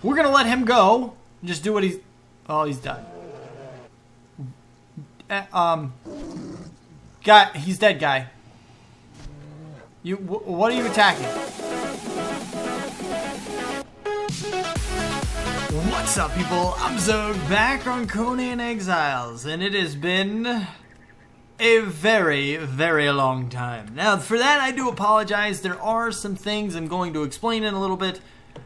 we're gonna let him go. Just do what he's... Oh, he's done. Guy, he's dead, guy. You, what are you attacking? What's up, people? I'm Xogue, back on Conan Exiles, and it has been a very, very long time. Now, for that, I do apologize. There are some things I'm going to explain in a little bit,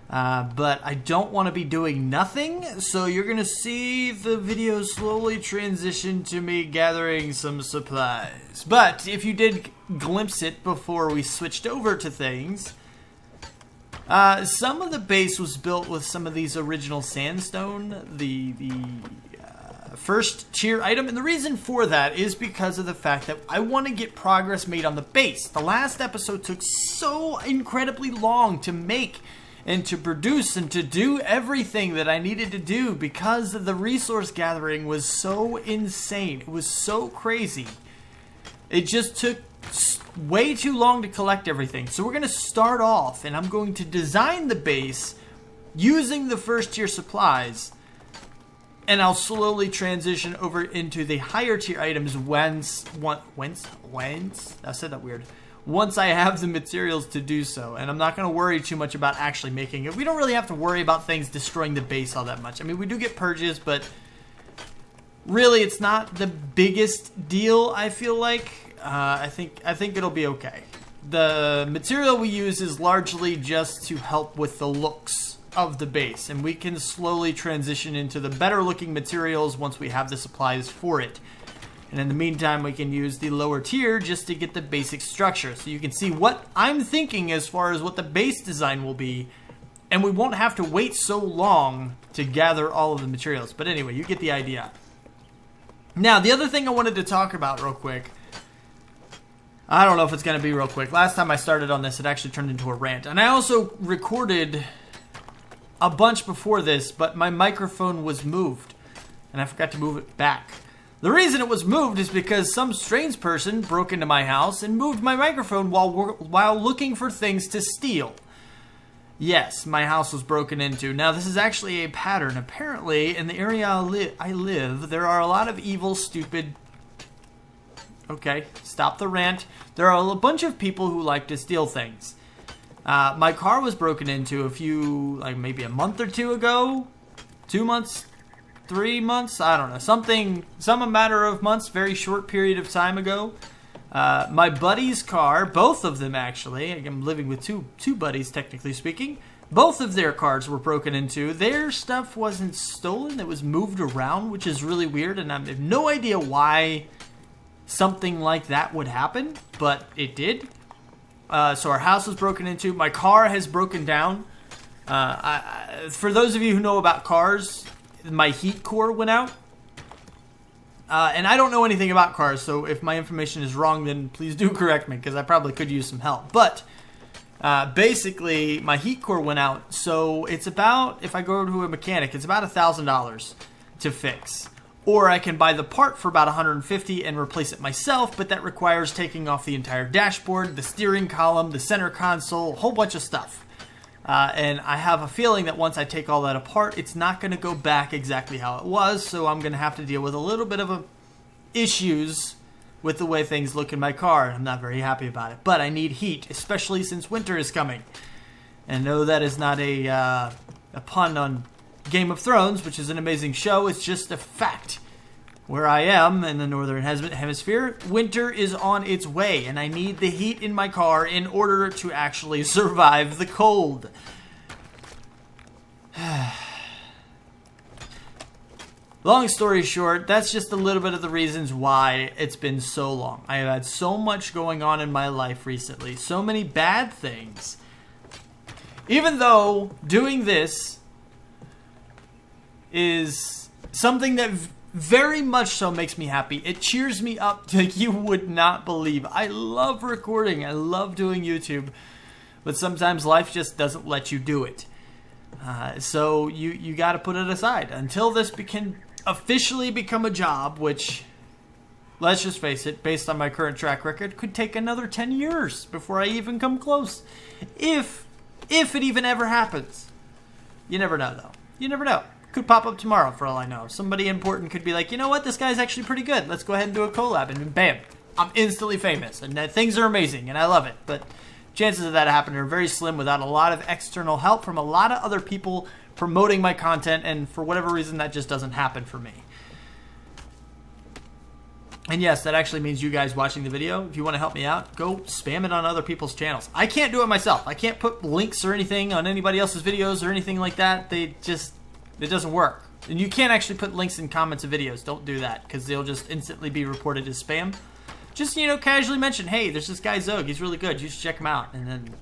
but I don't want to be doing nothing, so you're going to see the video slowly transition to me gathering some supplies. But if you did glimpse it before we switched over to things, some of the base was built with some of these original sandstone, the first tier item, and the reason for that is because of the fact that I want to get progress made on the base. The last episode took so incredibly long to make and to produce and to do everything that I needed to do because the resource gathering was so insane. It was so crazy. It just took way too long to collect everything. So we're going to start off, and I'm going to design the base using the first tier supplies, and I'll slowly transition over into the higher tier items once I said that weird. Once I have the materials to do so, and I'm not going to worry too much about actually making it. We don't really have to worry about things destroying the base all that much. I mean, we do get purges, but really it's not the biggest deal, I feel like. I think it'll be okay. The material we use is largely just to help with the looks of the base, and we can slowly transition into the better looking materials once we have the supplies for it. And in the meantime, we can use the lower tier just to get the basic structure. So you can see what I'm thinking as far as what the base design will be, and we won't have to wait so long to gather all of the materials. But anyway, you get the idea. Now, the other thing I wanted to talk about real quick, I don't know if it's going to be real quick. Last time I started on this, it actually turned into a rant. And I also recorded a bunch before this, but my microphone was moved, and I forgot to move it back. The reason it was moved is because some strange person broke into my house and moved my microphone while looking for things to steal. Yes, my house was broken into. Now, this is actually a pattern. Apparently, in the area I live, there are a lot of evil, stupid... Okay, stop the rant. There are a bunch of people who like to steal things. My car was broken into maybe a month or two ago. 2 months, 3 months, I don't know. Some matter of months, very short period of time ago. My buddy's car, both of them actually, I'm living with two buddies technically speaking. Both of their cars were broken into. Their stuff wasn't stolen, it was moved around, which is really weird, and I have no idea why something like that would happen, but it did. So our house was broken into. My car has broken down. For those of you who know about cars, my heat core went out. And I don't know anything about cars, so if my information is wrong, then please do correct me, because I probably could use some help. But basically, my heat core went out, so it's about, if I go to a mechanic, it's about $1,000 to fix. Or I can buy the part for about $150 and replace it myself, but that requires taking off the entire dashboard, the steering column, the center console, a whole bunch of stuff. And I have a feeling that once I take all that apart, it's not going to go back exactly how it was, so I'm going to have to deal with a little bit of issues with the way things look in my car. I'm not very happy about it, but I need heat, especially since winter is coming. And no, that is not a pun on Game of Thrones, which is an amazing show. It's just a fact. Where I am in the northern hemisphere, winter is on its way, and I need the heat in my car in order to actually survive the cold. Long story short, that's just a little bit of the reasons why it's been so long. I have had so much going on in my life recently, so many bad things. Even though doing this is something that very much so makes me happy. It cheers me up like you would not believe. I love recording. I love doing YouTube. But sometimes life just doesn't let you do it. So you got to put it aside. Until this can officially become a job, which, let's just face it, based on my current track record, could take another 10 years before I even come close. If it even ever happens. You never know, though. You never know. Could pop up tomorrow, for all I know. Somebody important could be like, you know what? This guy's actually pretty good. Let's go ahead and do a collab. And bam, I'm instantly famous. And things are amazing, and I love it. But chances of that happening are very slim without a lot of external help from a lot of other people promoting my content. And for whatever reason, that just doesn't happen for me. And yes, that actually means you guys watching the video, if you want to help me out, go spam it on other people's channels. I can't do it myself. I can't put links or anything on anybody else's videos or anything like that. It doesn't work. And you can't actually put links in comments of videos. Don't do that, because they'll just instantly be reported as spam. Just, you know, casually mention, hey, there's this guy Xogue. He's really good. You should check him out. And then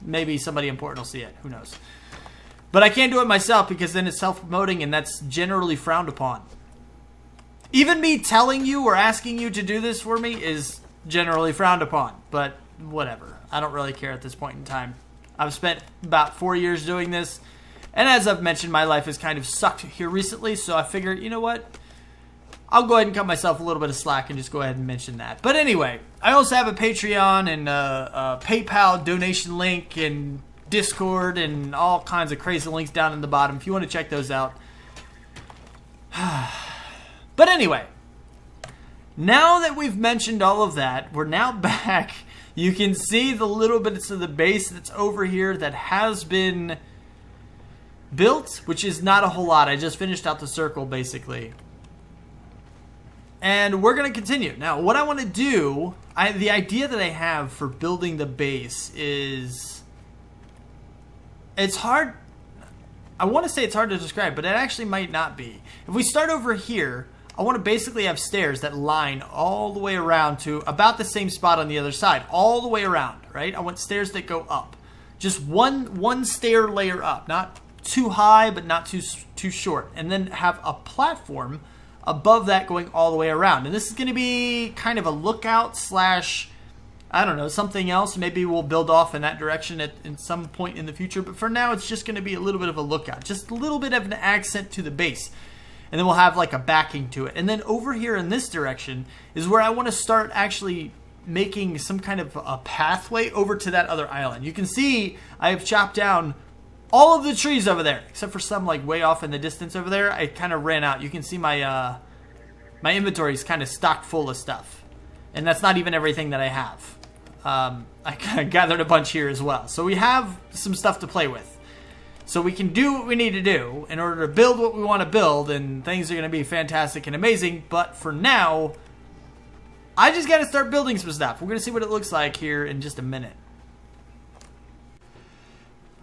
maybe somebody important will see it. Who knows? But I can't do it myself, because then it's self-promoting, and that's generally frowned upon. Even me telling you or asking you to do this for me is generally frowned upon. But whatever. I don't really care at this point in time. I've spent about 4 years doing this. And as I've mentioned, my life has kind of sucked here recently. So I figured, you know what? I'll go ahead and cut myself a little bit of slack and just go ahead and mention that. But anyway, I also have a Patreon and a PayPal donation link and Discord and all kinds of crazy links down in the bottom if you want to check those out. But anyway, now that we've mentioned all of that, we're now back. You can see the little bits of the base that's over here that has been built, which is not a whole lot. I just finished out the circle, basically. And we're going to continue. Now, what I want to do, the idea that I have for building the base is, it's hard. I want to say it's hard to describe, but it actually might not be. If we start over here, I want to basically have stairs that line all the way around to about the same spot on the other side, all the way around, right? I want stairs that go up. Just one stair layer up, not too high, but not too short. And then have a platform above that going all the way around. And this is going to be kind of a lookout slash, I don't know, something else. Maybe we'll build off in that direction at some point in the future. But for now, it's just going to be a little bit of a lookout. Just a little bit of an accent to the base. And then we'll have like a backing to it. And then over here in this direction is where I want to start actually making some kind of a pathway over to that other island. You can see I have chopped down all of the trees over there, except for some like way off in the distance over there. I kind of ran out. You can see my my inventory is kind of stocked full of stuff. And that's not even everything that I have. I gathered a bunch here as well. So we have some stuff to play with. So we can do what we need to do in order to build what we want to build, and things are going to be fantastic and amazing. But for now, I just got to start building some stuff. We're going to see what it looks like here in just a minute.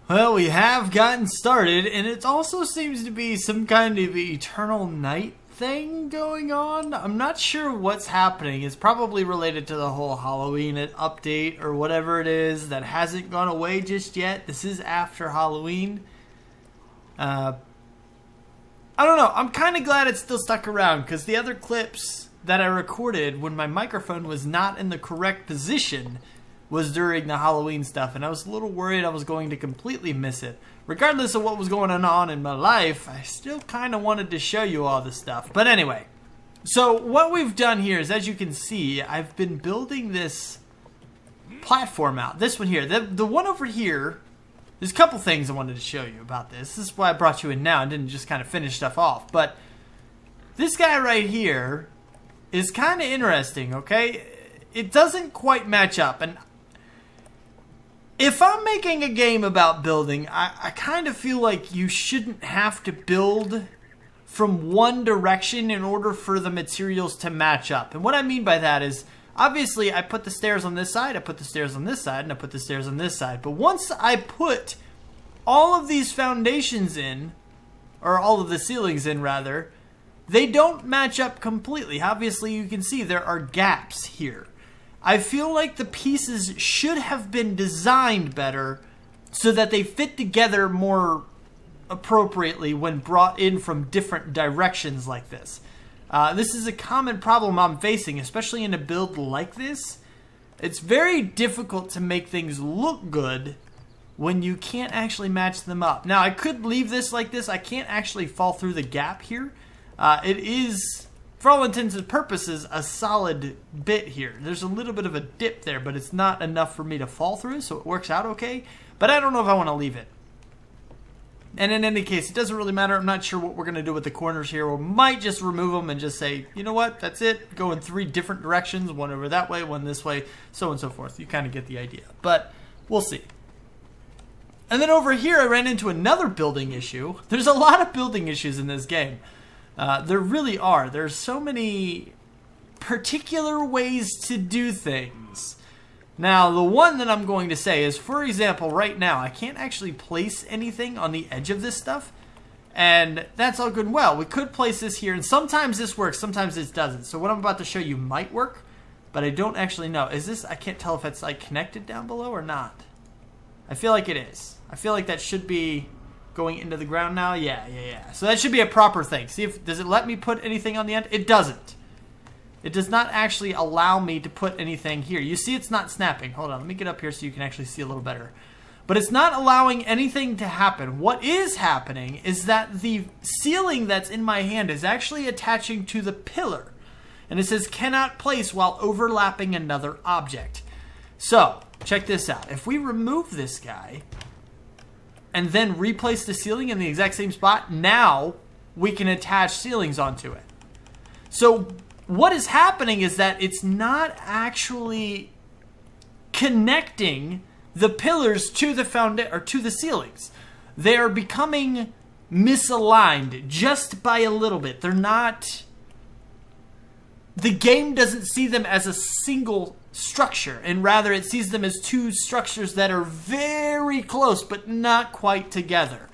Well, we have gotten started, and it also seems to be some kind of eternal night thing going on. I'm not sure what's happening. It's probably related to the whole Halloween update or whatever it is that hasn't gone away just yet. This is after Halloween. I don't know. I'm kind of glad it's still stuck around, because the other clips that I recorded when my microphone was not in the correct position was during the Halloween stuff, and I was a little worried I was going to completely miss it. Regardless of what was going on in my life, I still kind of wanted to show you all this stuff. But anyway, so what we've done here is, as you can see, I've been building this platform out. This one here. The one over here, there's a couple things I wanted to show you about this. This is why I brought you in now and didn't just kind of finish stuff off. But this guy right here is kind of interesting, okay? It doesn't quite match up. And if I'm making a game about building, I kind of feel like you shouldn't have to build from one direction in order for the materials to match up. And what I mean by that is, obviously, I put the stairs on this side, I put the stairs on this side, and I put the stairs on this side. But once I put all of these foundations in, or all of the ceilings in, rather, they don't match up completely. Obviously, you can see there are gaps here. I feel like the pieces should have been designed better so that they fit together more appropriately when brought in from different directions like this. This is a common problem I'm facing, especially in a build like this. It's very difficult to make things look good when you can't actually match them up. Now, I could leave this like this. I can't actually fall through the gap here. It is, for all intents and purposes, a solid bit here. There's a little bit of a dip there, but it's not enough for me to fall through, so it works out okay. But I don't know if I want to leave it. And in any case, it doesn't really matter. I'm not sure what we're going to do with the corners here. We might just remove them and just say, you know what, that's it. Go in 3 different directions, one over that way, one this way, so on and so forth. You kind of get the idea. But we'll see. And then over here, I ran into another building issue. There's a lot of building issues in this game. There really are. There's so many particular ways to do things. Now, the one that I'm going to say is, for example, right now, I can't actually place anything on the edge of this stuff. And that's all good and well. We could place this here, and sometimes this works, sometimes this doesn't. So what I'm about to show you might work, but I don't actually know. Is this, I can't tell if it's like connected down below or not. I feel like it is. I feel like that should be going into the ground now. Yeah. So that should be a proper thing. See if, does it let me put anything on the end? It doesn't. It does not actually allow me to put anything here. You see it's not snapping. Hold on, let me get up here so you can actually see a little better. But it's not allowing anything to happen. What is happening is that the ceiling that's in my hand is actually attaching to the pillar. And it says cannot place while overlapping another object. So, check this out. If we remove this guy and then replace the ceiling in the exact same spot, now we can attach ceilings onto it. So, what is happening is that it's not actually connecting the pillars to the or to the ceilings. They are becoming misaligned just by a little bit. They're not. The game doesn't see them as a single structure, and rather it sees them as 2 structures that are very close but not quite together.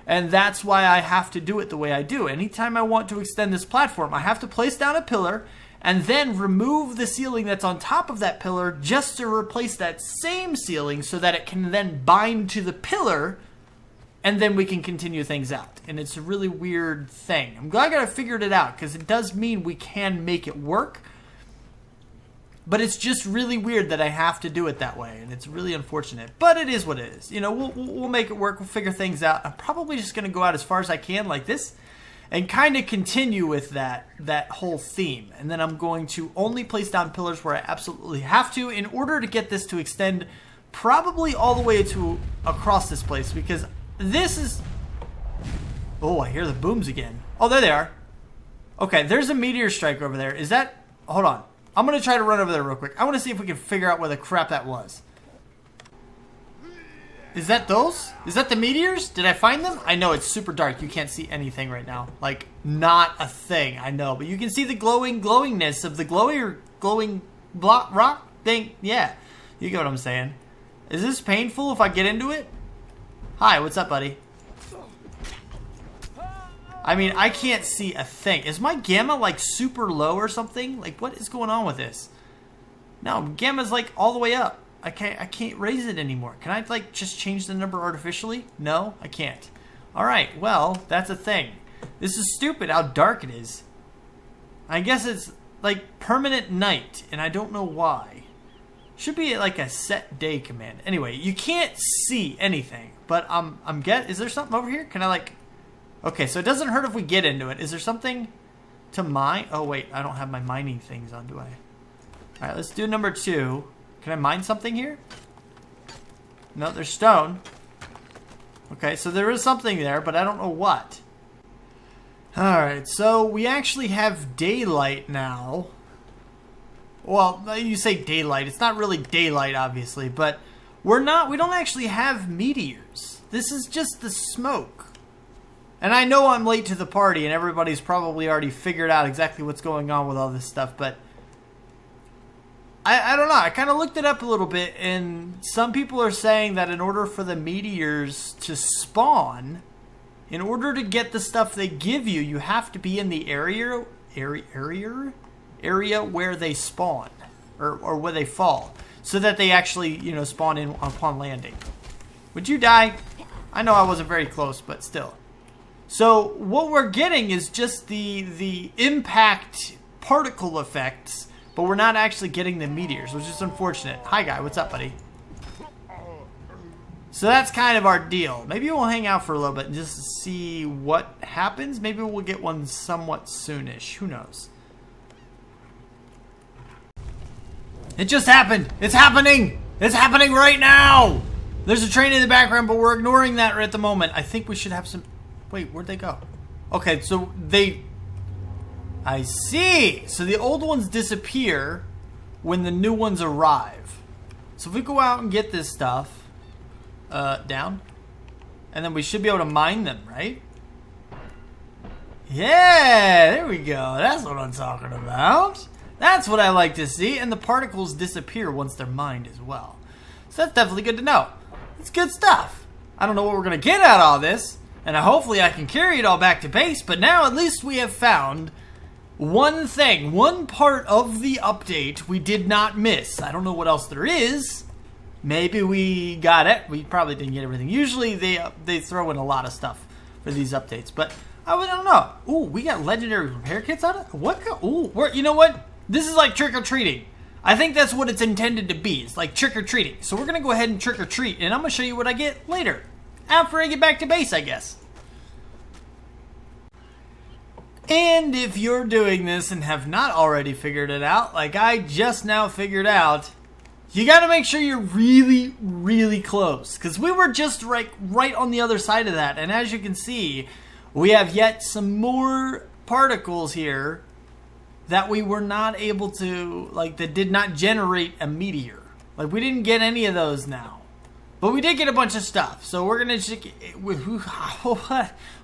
And that's why I have to do it the way I do. Anytime I want to extend this platform, I have to place down a pillar and then remove the ceiling that's on top of that pillar just to replace that same ceiling so that it can then bind to the pillar, and then we can continue things out. And it's a really weird thing. I'm glad I figured it out, because it does mean we can make it work. But it's just really weird that I have to do it that way, and it's really unfortunate. But it is what it is. You know, we'll make it work. We'll figure things out. I'm probably just going to go out as far as I can like this and kind of continue with that whole theme. And then I'm going to only place down pillars where I absolutely have to in order to get this to extend probably all the way to across this place, because this is... Oh, I hear the booms again. Oh, there they are. Okay, there's a meteor strike over there. Is that... Hold on. I'm going to try to run over there real quick. I want to see if we can figure out where the crap that was. Is that those? Is that the meteors? Did I find them? I know it's super dark. You can't see anything right now. Like, not a thing. I know. But you can see the glowingness of the glowing block rock thing. Yeah. You get what I'm saying. Is this painful if I get into it? Hi, what's up, buddy? I mean, I can't see a thing. Is my gamma, like, super low or something? Like, what is going on with this? No, gamma's, like, all the way up. I can't raise it anymore. Can I, like, just change the number artificially? No, I can't. Alright, well, that's a thing. This is stupid how dark it is. I guess it's, like, permanent night, and I don't know why. Should be, like, a set day command. Anyway, you can't see anything, but is there something over here? Can I, like... Okay, so it doesn't hurt if we get into it. Is there something to mine? Oh, wait. I don't have my mining things on, do I? Alright, let's do number 2. Can I mine something here? No, there's stone. Okay, so there is something there, but I don't know what. Alright, so we actually have daylight now. Well, you say daylight. It's not really daylight, obviously, but we don't actually have meteors. This is just the smoke. And I know I'm late to the party, and everybody's probably already figured out exactly what's going on with all this stuff, but I don't know. I kind of looked it up a little bit, and some people are saying that in order for the meteors to spawn, in order to get the stuff they give you, you have to be in the area where they spawn, or where they fall, so that they actually, you know, spawn in upon landing. Would you die? I know I wasn't very close, but still. So what we're getting is just the impact particle effects, but we're not actually getting the meteors, which is unfortunate. Hi, guy. What's up, buddy? So that's kind of our deal. Maybe we'll hang out for a little bit and just see what happens. Maybe we'll get one somewhat soonish. Who knows? It just happened. It's happening. It's happening right now. There's a train in the background, but we're ignoring that at the moment. I think we should have some... Wait, where'd they go? Okay, so they... I see! So the old ones disappear when the new ones arrive. So if we go out and get this stuff... down. And then we should be able to mine them, right? Yeah! There we go. That's what I'm talking about. That's what I like to see. And the particles disappear once they're mined as well. So that's definitely good to know. It's good stuff. I don't know what we're going to get out of all this. And hopefully I can carry it all back to base. But now at least we have found one thing. One part of the update we did not miss. I don't know what else there is. Maybe we got it. We probably didn't get everything. Usually they throw in a lot of stuff for these updates. But I don't know. Ooh, we got legendary repair kits out of it? What? Ooh, you know what? This is like trick-or-treating. I think that's what it's intended to be. It's like trick-or-treating. So we're going to go ahead and trick-or-treat. And I'm going to show you what I get later. After I get back to base, I guess. And if you're doing this and have not already figured it out, like I just now figured out, you got to make sure you're really, really close. Because we were just right on the other side of that. And as you can see, we have yet some more particles here that we were not able to, like, that did not generate a meteor. Like, we didn't get any of those now. But we did get a bunch of stuff. So we're going to...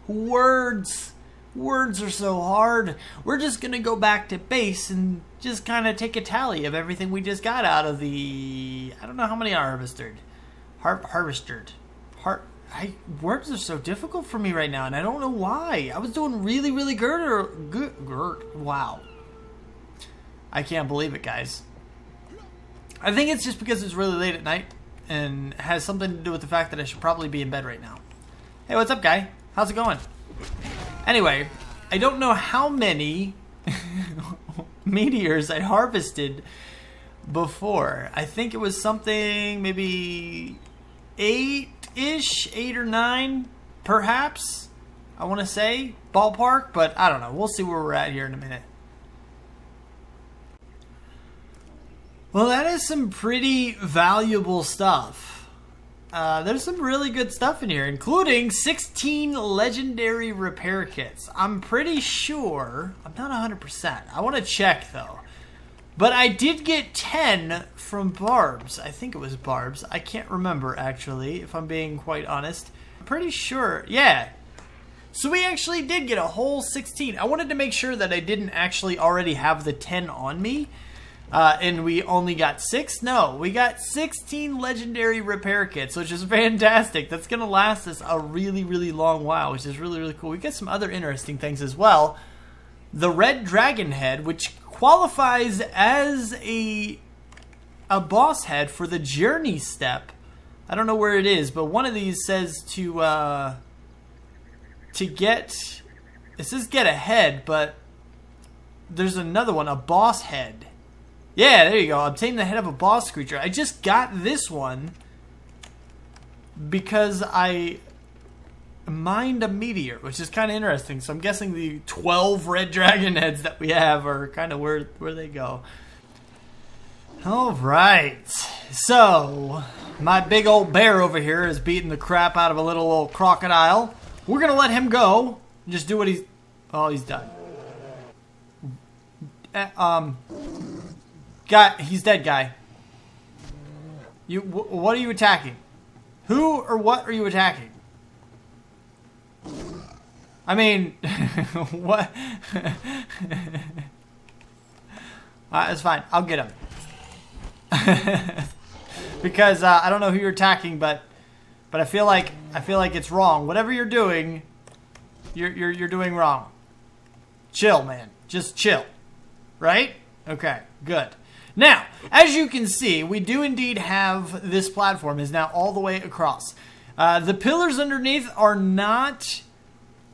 Words. Words are so hard. We're just going to go back to base and just kind of take a tally of everything we just got out of the... I don't know how many I harvested. Words are so difficult for me right now, and I don't know why. I was doing really, really good. Wow. I can't believe it, guys. I think it's just because it's really late at night and has something to do with the fact that I should probably be in bed right now. Hey, what's up, guy? How's it going? Anyway, I don't know how many meteors I harvested before. I think it was something maybe 8-ish, 8 or 9, perhaps. I want to say ballpark, but I don't know. We'll see where we're at here in a minute. Well, that is some pretty valuable stuff. There's some really good stuff in here, including 16 legendary repair kits. I'm pretty sure, I'm not 100%. I want to check, though. But I did get 10 from Barb's. I think it was Barb's. I can't remember, actually, if I'm being quite honest. I'm pretty sure. Yeah. So we actually did get a whole 16. I wanted to make sure that I didn't actually already have the 10 on me. And we only got 6? No, we got 16 legendary repair kits, which is fantastic. That's going to last us a really, really long while, which is really, really cool. We got some other interesting things as well. The red dragon head, which qualifies as a boss head for the journey step. I don't know where it is, but one of these says to get... It says get a head, but there's another one, a boss head. Yeah, there you go. Obtain the head of a boss creature. I just got this one because I mined a meteor, which is kind of interesting. So I'm guessing the 12 red dragon heads that we have are kind of where they go. All right. So my big old bear over here is beating the crap out of a little old crocodile. We're going to let him go. Just do what he's... Oh, he's done. He's dead, guy. What are you attacking? Who or what are you attacking? I mean, what? It's fine. I'll get him. Because I don't know who you're attacking, but I feel like it's wrong. Whatever you're doing, you're doing wrong. Chill, man. Just chill. Right? Okay. Good. Now, as you can see, we do indeed have this platform is now all the way across. The pillars underneath are not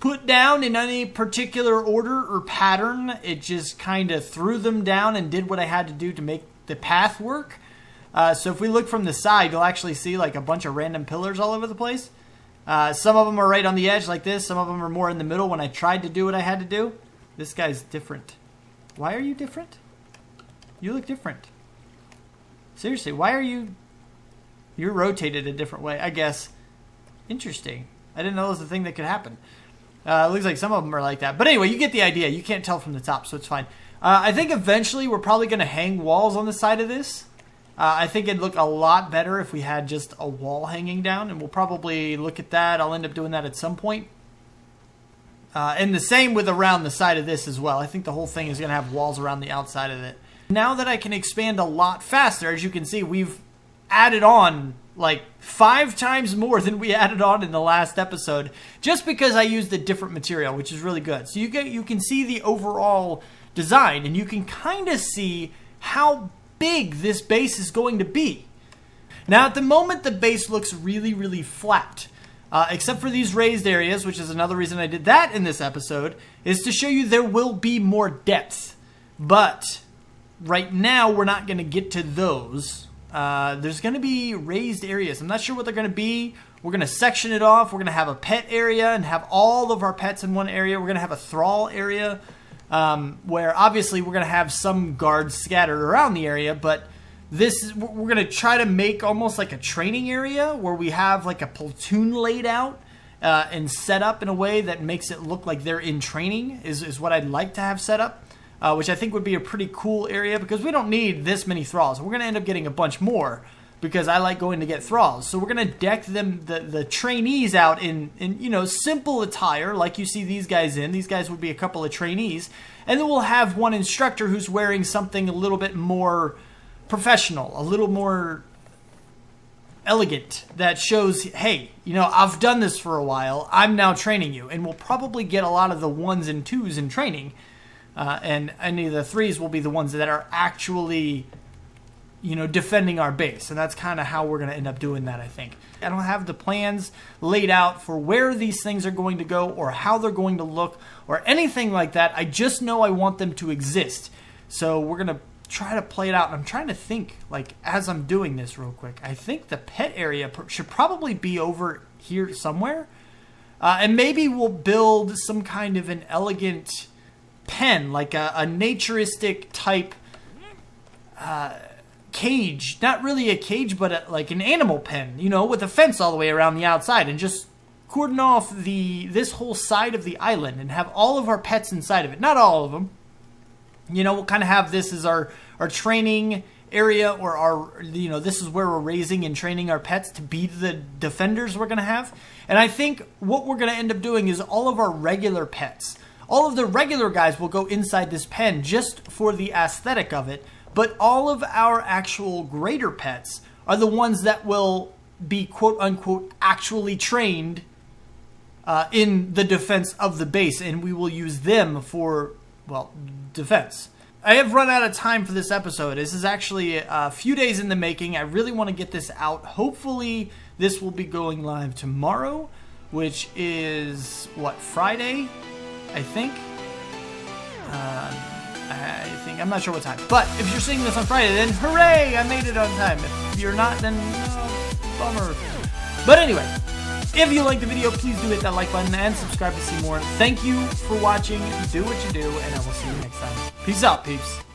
put down in any particular order or pattern. It just kind of threw them down and did what I had to do to make the path work. So if we look from the side, you'll actually see like a bunch of random pillars all over the place. Some of them are right on the edge like this. Some of them are more in the middle when I tried to do what I had to do. This guy's different. Why are you different? You look different. Seriously, why are you... You're rotated a different way, I guess. Interesting. I didn't know it was a thing that could happen. It looks like some of them are like that. But anyway, you get the idea. You can't tell from the top, so it's fine. I think eventually we're probably going to hang walls on the side of this. I think it'd look a lot better if we had just a wall hanging down, and we'll probably look at that. I'll end up doing that at some point. And the same with around the side of this as well. I think the whole thing is going to have walls around the outside of it. Now that I can expand a lot faster, as you can see, we've added on like 5 times more than we added on in the last episode, just because I used a different material, which is really good. So you can see the overall design, and you can kind of see how big this base is going to be. Now, at the moment, the base looks really, really flat, except for these raised areas, which is another reason I did that in this episode, is to show you there will be more depth. But right now, we're not going to get to those. There's going to be raised areas. I'm not sure what they're going to be. We're going to section it off. We're going to have a pet area and have all of our pets in one area. We're going to have a thrall area where obviously we're going to have some guards scattered around the area, but we're going to try to make almost like a training area where we have like a platoon laid out and set up in a way that makes it look like they're in training is what I'd like to have set up. Which I think would be a pretty cool area because we don't need this many thralls. We're going to end up getting a bunch more because I like going to get thralls. So we're going to deck them, the trainees out in simple attire like you see these guys in. These guys would be a couple of trainees. And then we'll have one instructor who's wearing something a little bit more professional, a little more elegant that shows, hey, I've done this for a while. I'm now training you. And we'll probably get a lot of the 1s and 2s in training. And any of the 3s will be the ones that are actually, defending our base. And that's kind of how we're going to end up doing that, I think. I don't have the plans laid out for where these things are going to go or how they're going to look or anything like that. I just know I want them to exist. So we're going to try to play it out. And I'm trying to think, like, as I'm doing this real quick, I think the pet area should probably be over here somewhere. And maybe we'll build some kind of an elegant pen, like a naturistic type cage. Not really a cage, but like an animal pen, with a fence all the way around the outside, and just cordon off this whole side of the island and have all of our pets inside of it. Not all of them. We'll kind of have this as our training area, or our, this is where we're raising and training our pets to be the defenders we're going to have. And I think what we're going to end up doing is all of our regular pets, all of the regular guys will go inside this pen just for the aesthetic of it, but all of our actual greater pets are the ones that will be quote-unquote actually trained in the defense of the base, and we will use them for, well, defense. I have run out of time for this episode. This is actually a few days in the making. I really want to get this out. Hopefully this will be going live tomorrow, which is, Friday? I think. I'm not sure what time. But if you're seeing this on Friday, then hooray, I made it on time. If you're not, then bummer. But anyway, if you liked the video, please do hit that like button and subscribe to see more. Thank you for watching. Do what you do, and I will see you next time. Peace out, peeps.